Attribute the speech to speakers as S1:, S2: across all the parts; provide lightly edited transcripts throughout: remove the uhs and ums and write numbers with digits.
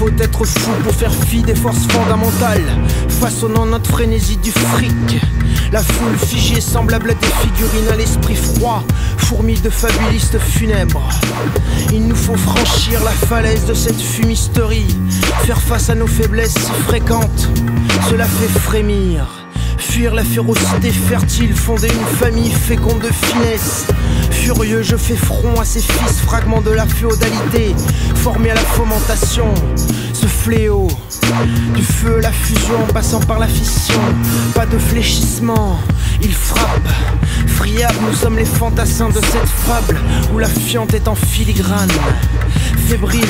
S1: faut être fou pour faire fi des forces fondamentales, façonnant notre frénésie du fric. La foule figée semblable à des figurines à l'esprit froid, fourmis de fabulistes funèbres. Il nous faut franchir la falaise de cette fumisterie, faire face à nos faiblesses si fréquentes, cela fait frémir. Fuir la férocité fertile, fonder une famille féconde de finesse. Furieux, je fais front à ces fils, fragments de la féodalité, formés à la fomentation. Ce fléau, du feu, la fusion, passant par la fission. Pas de fléchissement, il frappe. Friable, nous sommes les fantassins de cette fable, où la fiente est en filigrane. Fébrile,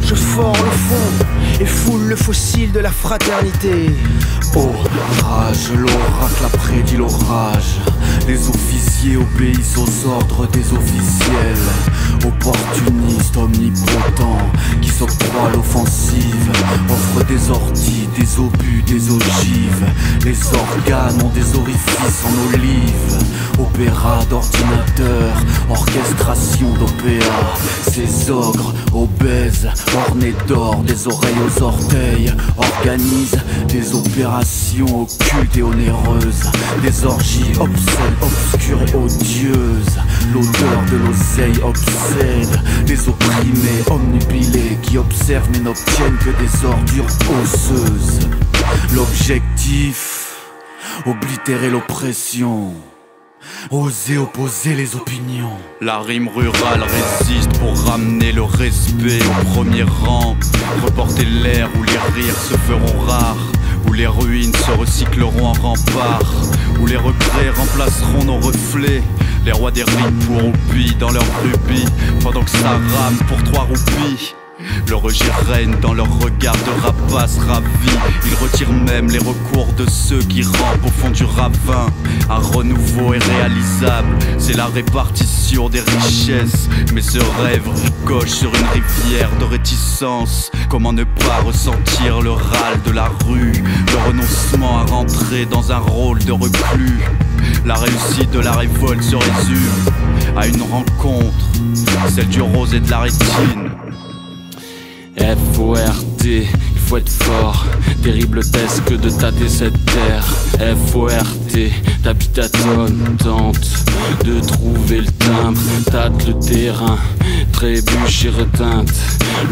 S1: je fore le fond et foule le fossile de la fraternité.
S2: Oh, rage, l'oracle a prédit l'orage. Les officiers obéissent aux ordres des officiels. Opportunistes, omnipotents, qui s'octroient l'offensive, offrent des orties, des obus, des ogives. Les organes ont des orifices en olive. Opéra d'ordinateur, orchestration d'opéra. Ces ogres obèses, ornés d'or, des oreilles aux orteils, organisent des opérations occultes et onéreuses, des orgies obscènes, obscures et odieuses. L'odeur de l'oseille obsède les opprimés, omnubilés, qui observent mais n'obtiennent que des ordures osseuses. L'objectif, oblitérer l'oppression, oser opposer les opinions.
S3: La rime rurale résiste pour ramener le respect au premier rang, reporter l'ère où les rires se feront rares, où les ruines se recycleront en remparts, où les regrets remplaceront nos reflets. Les rois des rimes pourront piller dans leurs rubis, pendant que ça rame pour 3 roupies. Le rejet règne dans leur regard de rapaces ravis. Ils retirent même les recours de ceux qui rampent au fond du ravin. Un renouveau est réalisable, c'est la répartition des richesses. Mais ce rêve ricoche sur une rivière de réticence. Comment ne pas ressentir le râle de la rue, le renoncement à rentrer dans un rôle de reclus. La réussite de la révolte se résume à une rencontre, celle du rose et de la rétine.
S4: F-O-R-T, il faut être fort, terrible test que de tâter cette terre. F-O-R-T, t'habites à tonne, tente de trouver le timbre, tâte le terrain, trébuche et reteinte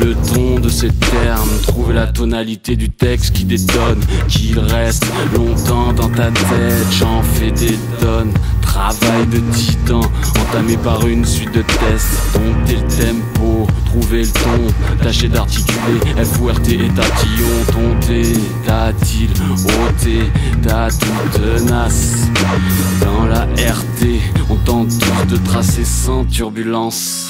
S4: le ton de ces termes, trouver la tonalité du texte qui détonne, qu'il reste longtemps dans ta tête, j'en fais des tonnes. Travail de titan, entamé par une suite de tests, dompter le tempo, trouver le ton, tâcher d'articuler, F-O-R-T et tatillon, dompter, t'a-t-il ôté, t'as tout tenace. Dans la RT, on tente tous de tracer sans turbulence.